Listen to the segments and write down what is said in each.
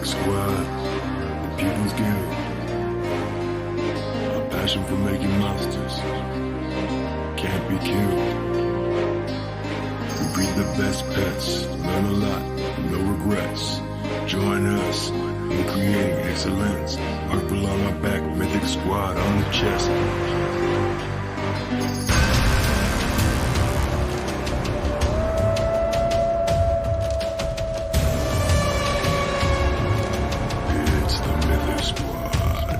Mythic Squad, the People's Guild. Our passion for making monsters can't be killed. We breed the best pets, learn a lot, no regrets. Join us in creating excellence. Purple on our back, Mythic Squad on the chest. It's the Mythic Squad.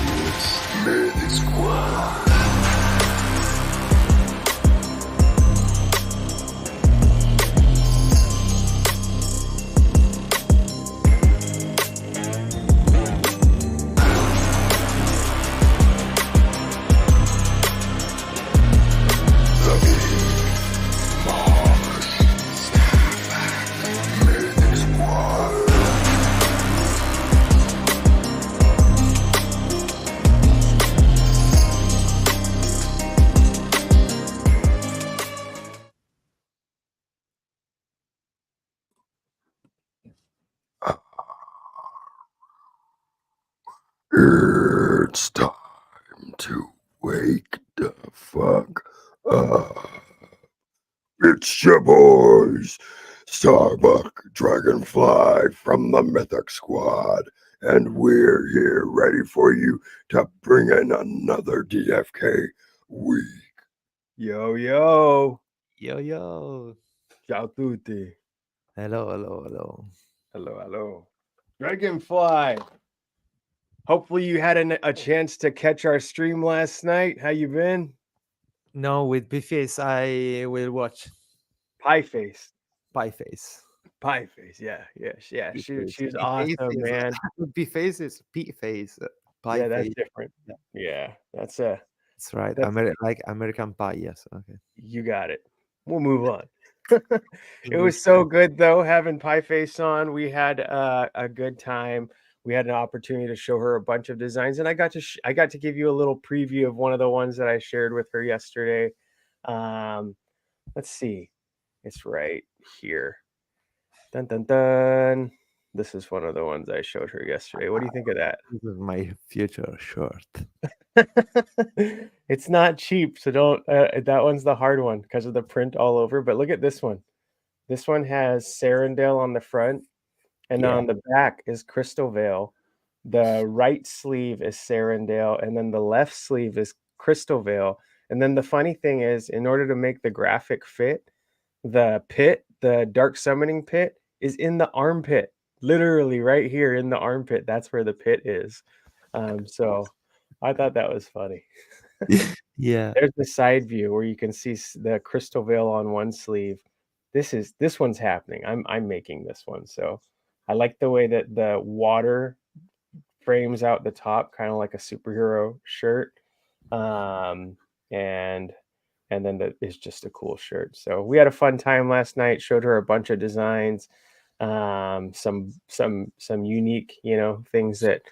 It's Mythic Squad. It's time to wake the fuck up. It's your boys, Starbuck, Dragonfly from the Mythic Squad, and we're here ready for you to bring in another DFK week. Yo, yo. Yo, yo. Ciao tutti. Hello, hello, hello. Hello, hello. Dragonfly. Hopefully you had a chance to catch our stream last night. How you been? No, with Bface, I will watch Pie face. Pie Face. Pie face. Yeah. P-Face. She was P-Face awesome, is- man. Bface is P Face. Pie Yeah, that's Face. different. Yeah. Yeah, that's That's right. That's- Like American Pie. Yes. Okay. you got it. We'll move on. It was so good though having Pie Face on. We had a good time. We had an opportunity to show her a bunch of designs, and I got to give you a little preview of one of the ones that I shared with her yesterday. Let's see, it's right here. Dun dun dun. This is one of the ones I showed her yesterday. What do you think of that? This is my future shirt. It's not cheap, so don't. That one's the hard one because of the print all over. But look at this one. This one has Sarandale on the front, and Yeah. on the back is Crystal Vale. The right sleeve is Sarandale, and then the left sleeve is Crystal Vale. And then the funny thing is, in order to make the graphic fit, the pit, the dark summoning pit, is in the armpit. Literally right here in the armpit. That's where the pit is. So I thought that was funny. Yeah. There's the side view where you can see the Crystal Veil on one sleeve. This one's happening. I'm making this one. So I like the way that the water frames out the top, kind of like a superhero shirt. And then that is just a cool shirt. So we had a fun time last night. Showed her a bunch of designs, some unique, things that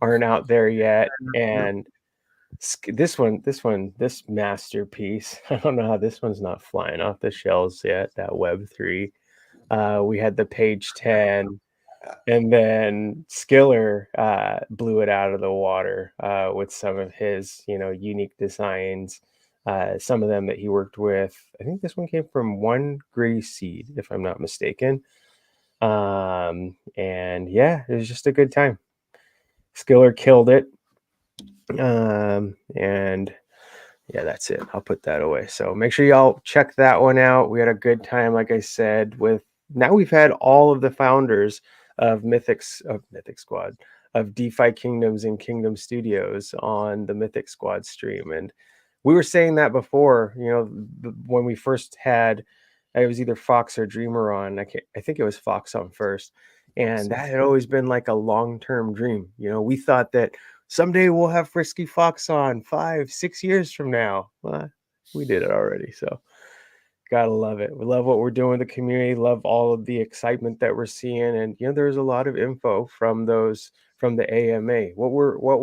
aren't out there yet. And this masterpiece. I don't know how this one's not flying off the shelves yet. That Web3. We had the page 10, and then Skiller blew it out of the water with some of his, unique designs. Some of them that he worked with. I think this one came from One Gritty Seed, if I'm not mistaken. And yeah, it was just a good time. Skiller killed it. And yeah, that's it. I'll put that away. So make sure y'all check that one out. We had a good time, like I said. Now we've had all of the founders of Mythic Squad, of DeFiKingdoms and Kingdom Studios on the Mythic Squad stream. And we were saying that before, when we first had, it was either Fox or Dreamer on. I think it was Fox on first. And that had always been like a long-term dream. We thought that someday we'll have Frisky Fox on 5-6 years from now. Well, we did it already. So gotta love it. We love what we're doing with the community. Love all of the excitement that we're seeing. And there's a lot of info from the AMA. What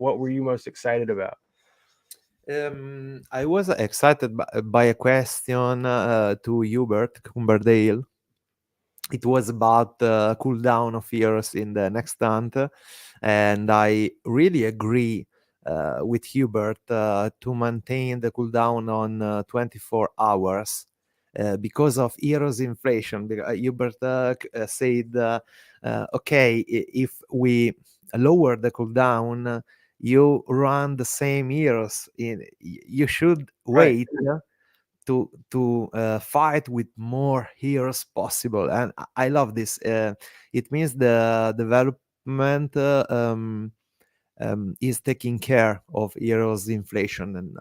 what were you most excited about? I was excited by a question to Hubert Cumberdale. It was about the cooldown of heroes in the next hunt, and I really agree with Hubert to maintain the cooldown on 24 hours because of heroes inflation. Hubert said, okay, if we lower the cooldown, you run the same heroes. You should Right. wait to fight with more heroes possible, and I love this. It means the development is taking care of heroes inflation, and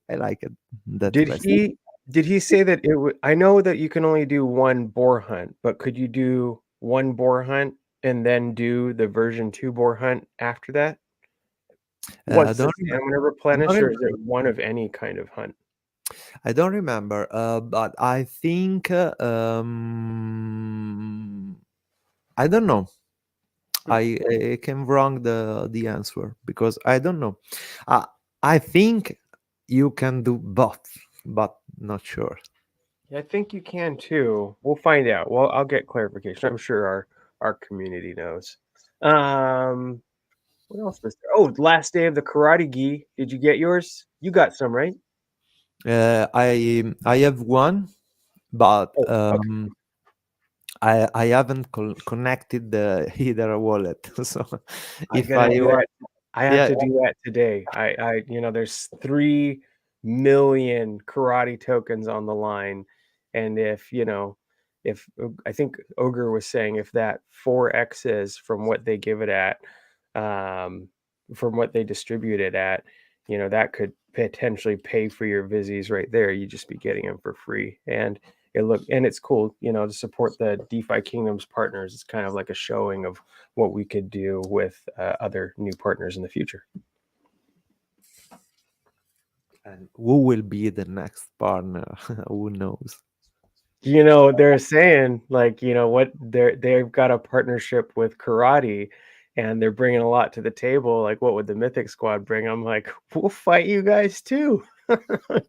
I like it. That's Did best. he say that it would? I know that you can only do one boar hunt, but could you do one boar hunt and then do the version 2 boar hunt after that? I Once the don't remember. stamina I don't replenished, or is remember. it one of any kind of hunt? I don't remember, but I think I don't know. I came wrong the answer because I don't know. Uh, I think you can do both, but not sure. Yeah, I think you can too. We'll find out. Well, I'll get clarification. I'm sure our community knows. Um, what else was there? Oh, last day of the karate gi. Did you get yours? You got some, right? I have one, but Oh, okay. I haven't connected the Hydra wallet. So I if gotta I do want, that. I have yeah, to do that today. There's 3 million karate tokens on the line, and if I think Ogre was saying if that 4x is from what they give it at, um, from what they distribute it at, that could potentially pay for your visis right there. You just be getting them for free, and it's cool, to support the DeFiKingdoms partners. It's kind of like a showing of what we could do with other new partners in the future. and who will be the next partner? Who knows? They're saying like, what they've got a partnership with karate, and they're bringing a lot to the table. Like, what would the Mythic Squad bring? I'm like, we'll fight you guys too.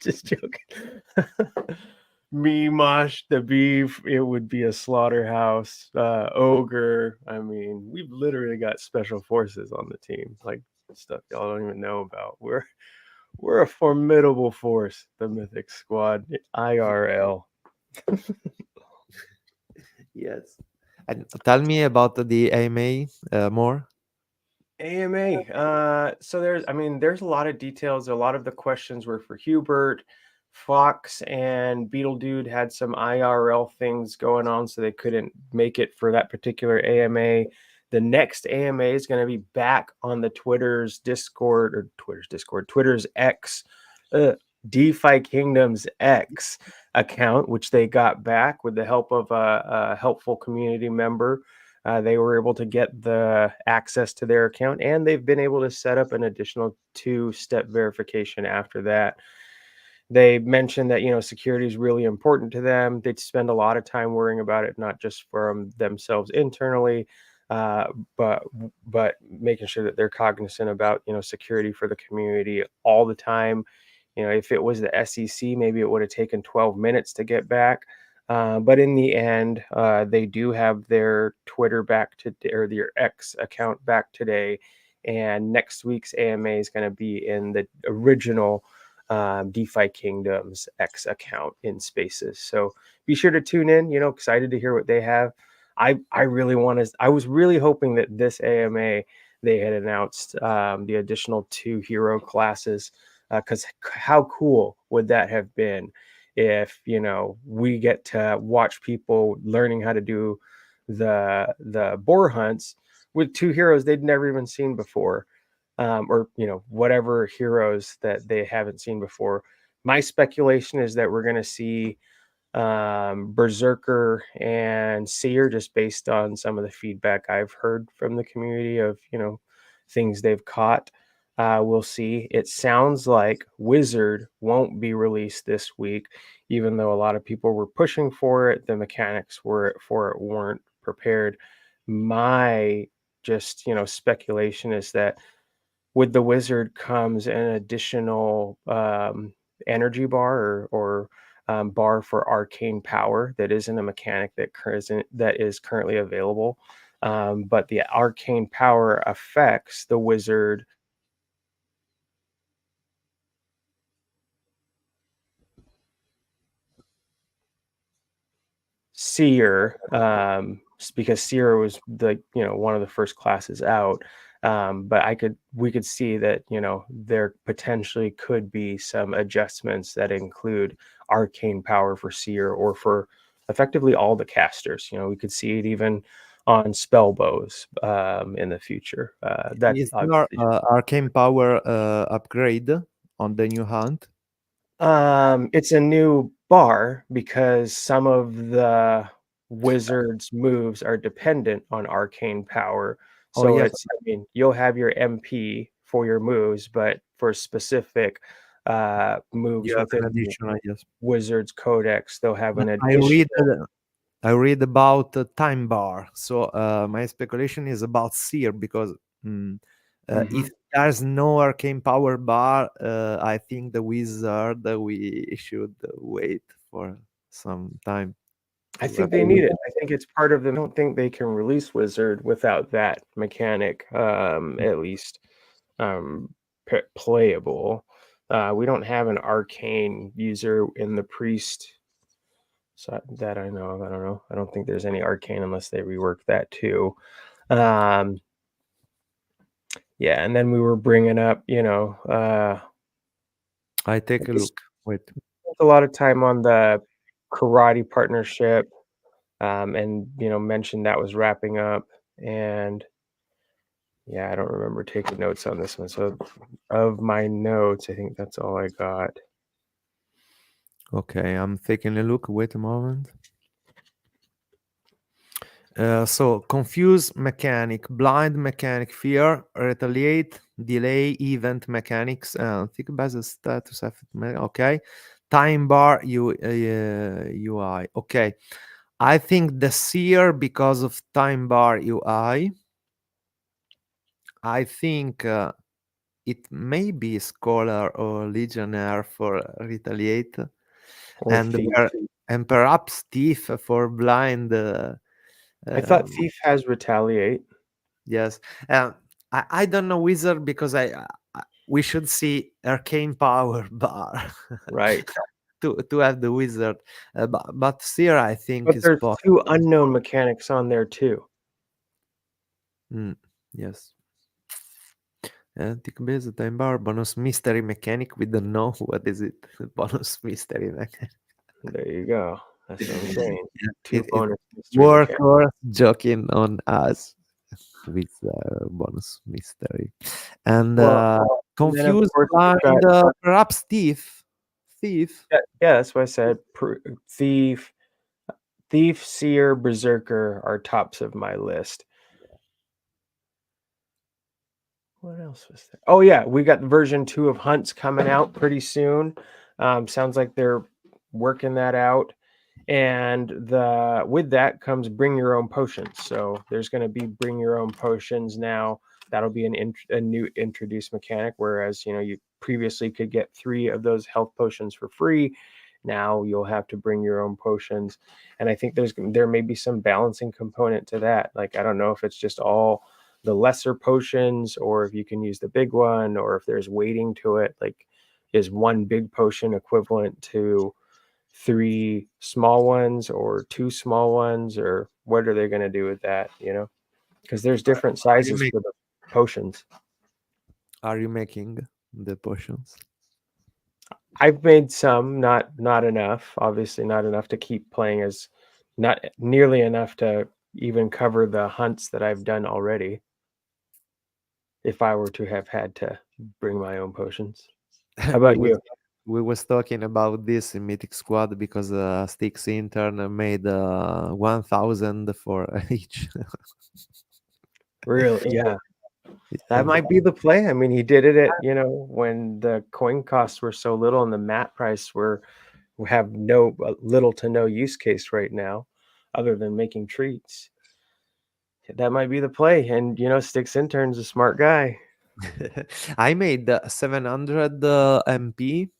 Just joking. Me, Mosh, the Beef, it would be a slaughterhouse. Ogre. I mean, we've literally got special forces on the team, like stuff y'all don't even know about. We're a formidable force, the Mythic Squad, IRL. Yes. And tell me about the AMA more. AMA. So there's a lot of details. A lot of the questions were for Hubert. Fox and Beetle Dude had some IRL things going on, so they couldn't make it for that particular AMA. The next AMA is going to be back on the Twitter's X, DeFiKingdoms X account, which they got back with the help of a helpful community member. They were able to get the access to their account, and they've been able to set up an additional 2-step verification after that. They mentioned that security is really important to them. They spend a lot of time worrying about it, not just from themselves internally, uh, but making sure that they're cognizant about security for the community all the time. If it was the SEC, maybe it would have taken 12 minutes to get back. But in the end, they do have their Twitter back or their X account back today. And next week's AMA is going to be in the original DeFiKingdoms X account in Spaces. So be sure to tune in. Excited to hear what they have. I was really hoping that this AMA they had announced the additional 2 hero classes, because how cool would that have been if we get to watch people learning how to do the boar hunts with 2 heroes they'd never even seen before, or whatever heroes that they haven't seen before. My speculation is that we're going to see Berserker and Seer, just based on some of the feedback I've heard from the community of things they've caught. We'll see. It sounds like Wizard won't be released this week, even though a lot of people were pushing for it. The mechanics for it weren't prepared. My just speculation is that with the wizard comes an additional energy bar or bar for arcane power that isn't a mechanic that is currently available. But the arcane power affects the wizard seer, because seer was one of the first classes out. But we could see that there potentially could be some adjustments that include arcane power for seer or for effectively all the casters. We could see it even on spell bows in the future. That's Is there obviously arcane power upgrade on the new hunt? it's a new bar because some of the wizard's moves are dependent on arcane power. Oh So yes, you'll have your MP for your moves, but for specific moves you have within an the additional. Yes, wizard's codex, they'll have an I additional. read. I read about time bar. So my speculation is about seer because if there's no arcane power bar, I think the wizard we should wait for some time. I to think they need it. I think it's part of them. I don't think they can release Wizard without that mechanic, at least playable. We don't have an arcane user in the priest, so that I know of. I don't know. I don't think there's any arcane unless they rework that too. Yeah, and then we were bringing up, I take a we look. Wait. spent a lot of time on the karate partnership. And mentioned that was wrapping up, and yeah, I don't remember taking notes on this one. So of my notes, I think that's all I got. Okay, I'm taking a look. Wait a moment. So confuse mechanic, blind mechanic, fear, retaliate, delay, event mechanics, think base status effect. Okay, time bar UI. Okay, I think the seer because of time bar UI. I think it may be scholar or legionnaire for retaliate, Or thief. and perhaps thief for blind. I thought thief has retaliate. Yes, I don't know wizard because we should see arcane power bar Right. to have the wizard, but seer I think But is there's possible. 2 unknown mechanics on there too. Yes. Tick base time bar bonus mystery mechanic. We don't know what is it. Bonus mystery mechanic. There you go. That's what I'm saying. Yeah, 2 bonus mystery work mechanics. or joking on us with bonus mystery and confused course, we've blind, got- perhaps thief. Yeah, that's what I said. Thief, seer, berserker are tops of my list. What else was there? Oh yeah, we got version 2 of Hunts coming out pretty soon. Sounds like they're working that out. And with that comes bring your own potions. So there's going to be bring your own potions now. That'll be a new introduced mechanic. Whereas you previously could get 3 of those health potions for free. Now you'll have to bring your own potions. And I think there may be some balancing component to that. Like I don't know if it's just all the lesser potions or if you can use the big one or if there's weighting to it. Like is 1 big potion equivalent to 3 small ones or 2 small ones, or what are they going to do with that? Because there's different sizes for the potions. Are you making the potions? I've made some, not enough. Obviously, not enough to keep playing, as not nearly enough to even cover the hunts that I've done already. If I were to have had to bring my own potions. How about you? We was talking about this in Mythic Squad because Styx intern made 1,000 for each. Really? Yeah. That might be the play. I mean, he did it at, when the coin costs were so little and the mat price we have little to no use case right now other than making treats. That might be the play. And, Styx intern's a smart guy. I made 700 MP,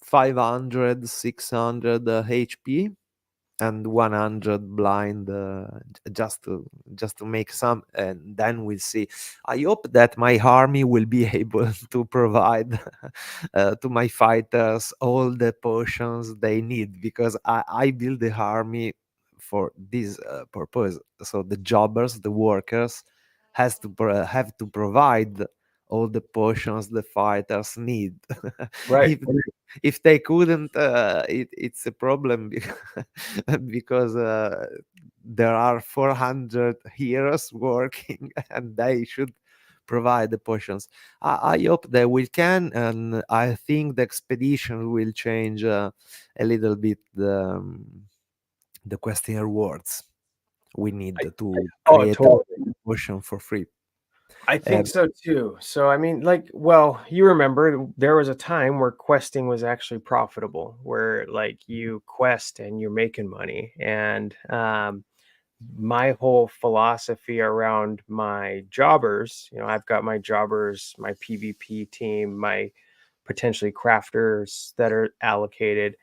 500, 600 HP, and 100 blind, just to make some, and then we'll see. I hope that my army will be able to provide to my fighters all the potions they need, because I build the army for this purpose. So the jobbers, the workers, have to provide all the potions the fighters need. Right. if if they couldn't, it's a problem, because there are 400 heroes working and they should provide the potions. I hope that we can, and I think the expedition will change a little bit the question rewards we need I, to oh, create totally. a potion for free. I think so too. So I mean, like, well, you remember there was a time where questing was actually profitable, where like you quest and you're making money. And my whole philosophy around my jobbers, I've got my jobbers, my PvP team, my potentially crafters that are allocated.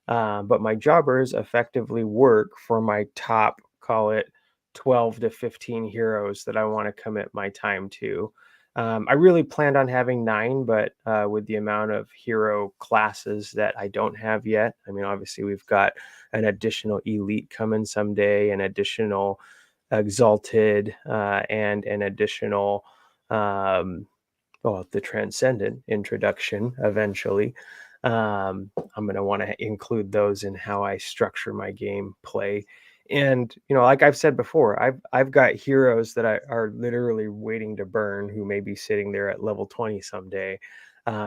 But my jobbers effectively work for my top, call it 12 to 15 heroes that I want to commit my time to. I really planned on having 9, but with the amount of hero classes that I don't have yet, I mean, obviously we've got an additional elite coming someday, an additional exalted, and an additional, well, the transcendent introduction eventually. I'm going to want to include those in how I structure my game play. And like I've said before, I've got heroes that are literally waiting to burn, who may be sitting there at level 20 someday,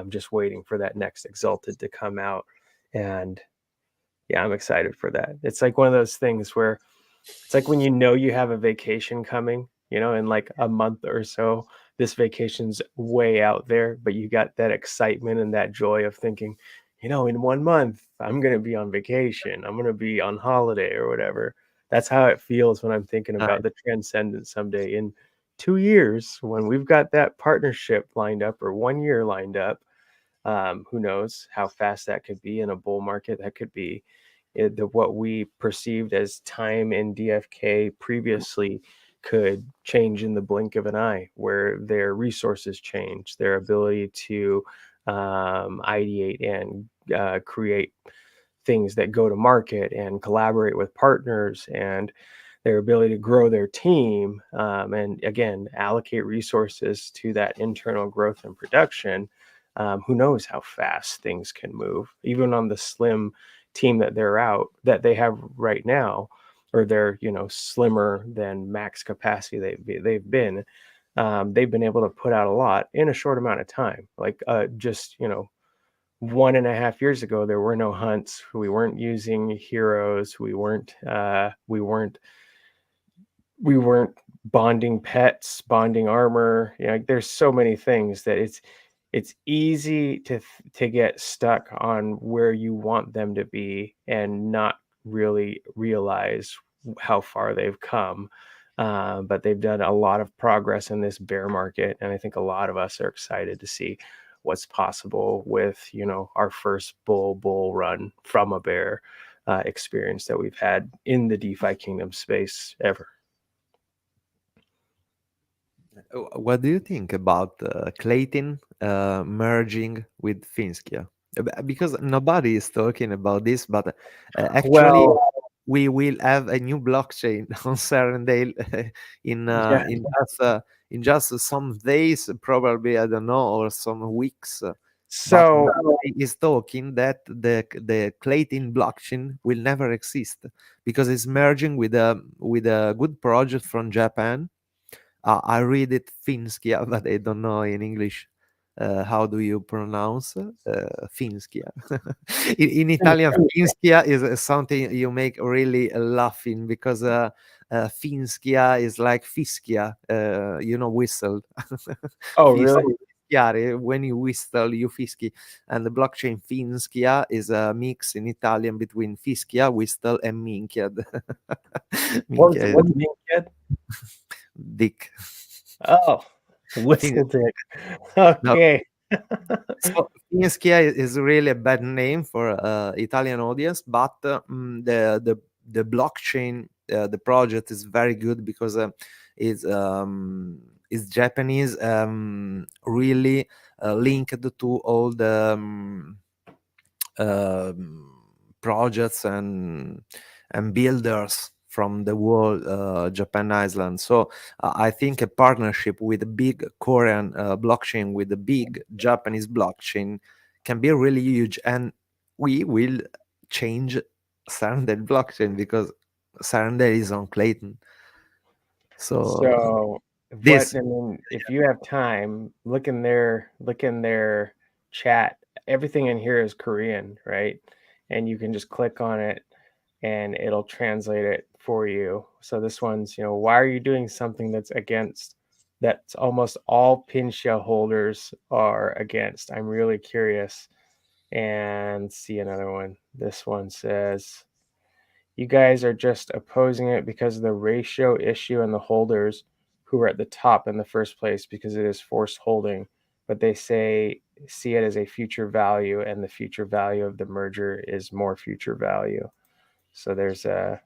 just waiting for that next exalted to come out. And yeah, I'm excited for that. It's like one of those things where it's like when you have a vacation coming, in like a month or so, this vacation's way out there, but you got that excitement and that joy of thinking, in 1 month, I'm going to be on vacation. I'm going to be on holiday or whatever. That's how it feels when I'm thinking about the Transcendent someday. In 2 years, when we've got that partnership lined up, or 1 year lined up, who knows how fast that could be in a bull market. That could be what we perceived as time in DFK previously could change in the blink of an eye, where their resources change, their ability to ideate and create things that go to market and collaborate with partners, and their ability to grow their team, and again allocate resources to that internal growth and production. Who knows how fast things can move, even on the slim team that they have right now, or they're slimmer than max capacity they've been. They've been able to put out a lot in a short amount of time. Like just 1.5 years ago, there were no hunts. We weren't using heroes. We weren't bonding pets, bonding armor. There's so many things that it's easy to get stuck on where you want them to be and not really realize how far they've come. But they've done a lot of progress in this bear market, and I think a lot of us are excited to see what's possible with our first bull run from a bear experience that we've had in the DeFi Kingdom space ever. What do you think about Clayton merging with Finskia? Because nobody is talking about this, but actually, Well, we will have a new blockchain on Serendale in yeah. in just some days, probably, I don't know, or some weeks. But So nobody is talking that the Clayton blockchain will never exist, because it's merging with a good project from Japan. I read it Finskia, but I don't know in English. How do you pronounce Finskia? In Italian, Finskia is something you make really laughing, because Finskia is like Fischia, whistle. oh, really? Fischiare, when you whistle, you fischi. And the blockchain Finskia is a mix in Italian between Fischia, whistle, and minchiad. What's Minchia, being kid? dick. Oh, Whistlepick. No, Okay. so Finschia is really a bad name for Italian audience, but the blockchain, the project is very good because it's Japanese, really linked to all the projects and builders from the world, Japan, Iceland. So I think a partnership with a big Korean blockchain with a big Japanese blockchain can be really huge, and we will change Sarandel blockchain because Sarandel is on Clayton. So But this I mean, if you have time, look in their chat. Everything in here is Korean, right? And you can just click on it and it'll translate it for you. So this one's, why are you doing something that's almost all Pincha holders are against? I'm really curious. And see another one. This one says, you guys are just opposing it because of the ratio issue and the holders who are at the top in the first place because it is forced holding. But they see it as a future value, and the future value of the merger is more future value. So there's do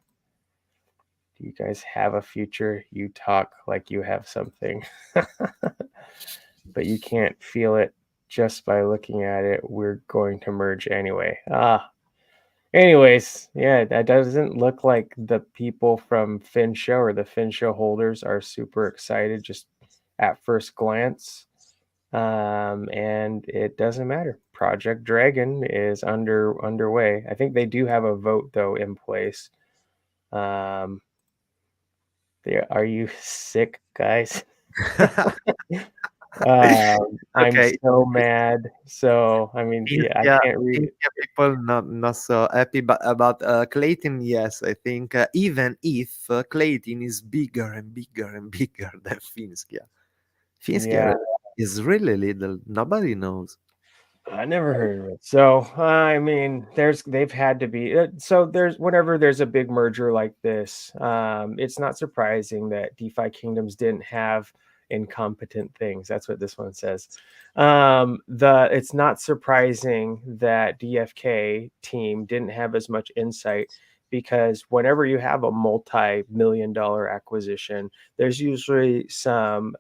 you guys have a future? You talk like you have something, but you can't feel it just by looking at it. We're going to merge anyway. Anyways, yeah, that doesn't look like the people from FinShow or the FinShow holders are super excited just at first glance. And it doesn't matter. Project Dragon is underway. I think they do have a vote though in place. Are you sick, guys? I'm okay. so mad. So I mean, yeah, I can't read it. People not so happy, but about Clayton, yes, I think even if Clayton is bigger and bigger and bigger than Finschia, Yeah, is really little. Nobody knows. I never heard of it. So I mean, they've had to be so there's whenever there's a big merger like this, it's not surprising that DeFiKingdoms didn't have incompetent things. That's what this one says. It's not surprising that DFK team didn't have as much insight because whenever you have a multi-million-dollar acquisition, there's usually some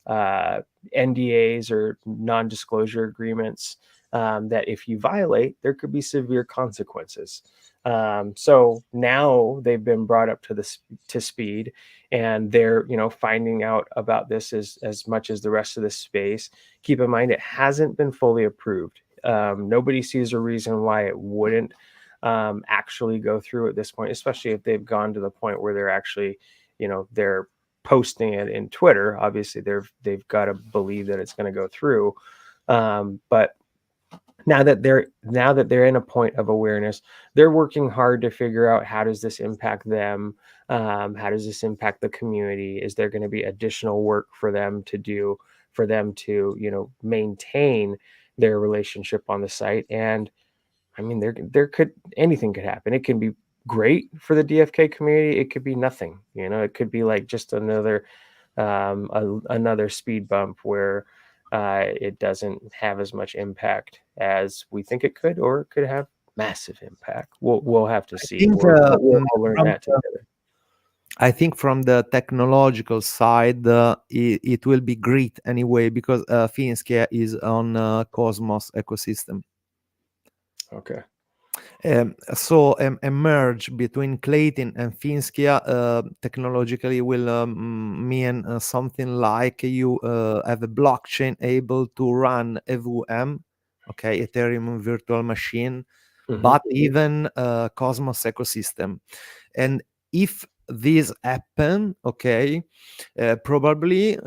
NDAs or non-disclosure agreements that if you violate, there could be severe consequences. So now they've been brought up to speed, and they're finding out about this as much as the rest of the space. Keep in mind, it hasn't been fully approved. Nobody sees a reason why it wouldn't actually go through at this point, especially if they've gone to the point where they're actually, they're posting it in Twitter. Obviously, they've got to believe that it's going to go through. But now that they're in a point of awareness, they're working hard to figure out how does this impact them, how does this impact the community? Is there going to be additional work for them to do for them to maintain their relationship on the site? And I mean, anything could happen. It can be great for the DFK community. It could be nothing. It could be like just another speed bump where it doesn't have as much impact as we think it could, or it could have massive impact. We'll have to see. think, We'll learn that together. I think from the technological side, it will be great anyway because Finschia is on Cosmos ecosystem. Okay. So a merge between Clayton and Finschia technologically will mean something like you have a blockchain able to run EVM, okay, Ethereum virtual machine, but even Cosmos ecosystem. And if this happen, okay, probably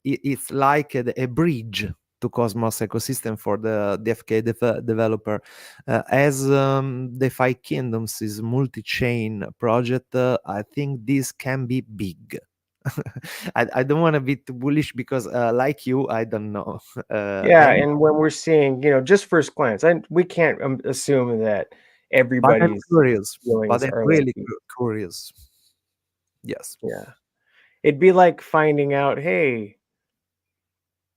it's like a bridge to Cosmos ecosystem for the DFK developer. As DeFiKingdoms is multi-chain project, I think this can be big. I don't want to be too bullish because, like you, I don't know. And when we're seeing, just first glance, we can't assume that But I'm everybody's curious. feelings But I'm are really like, curious. Yes. yeah. it'd be like finding out, hey,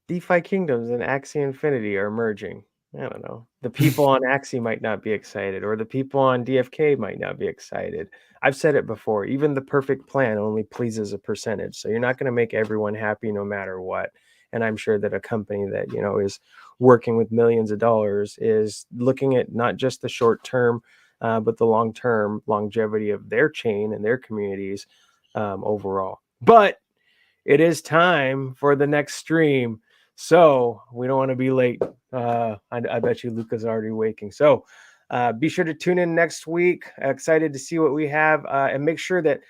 DeFiKingdoms and Axie Infinity are merging. I don't know. The people on Axie might not be excited, or the people on DFK might not be excited. I've said it before. Even the perfect plan only pleases a percentage. So you're not going to make everyone happy no matter what. And I'm sure that a company that, you know, is working with millions of dollars is looking at not just the short term, but the long term longevity of their chain and their communities overall. But it is time for the next stream. So we don't want to be late. I bet you Luca's already waking. So be sure to tune in next week. Excited to see what we have. And make sure that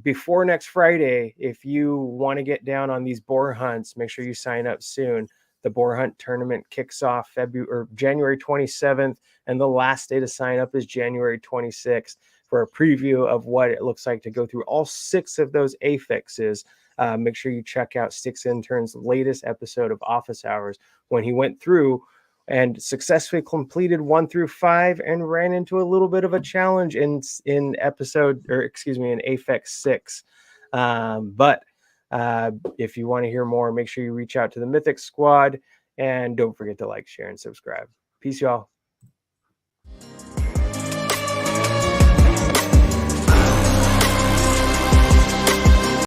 before next Friday, if you want to get down on these boar hunts, make sure you sign up soon. The boar hunt tournament kicks off January 27th, and the last day to sign up is January 26th for a preview of what it looks like to go through all 6 of those affixes. Make sure you check out Sticks Intern's latest episode of Office Hours when he went through and successfully completed 1 through 5 and ran into a little bit of a challenge in Affix 6. But if you want to hear more, make sure you reach out to the Mythic Squad, and don't forget to like, share, and subscribe. Peace, y'all.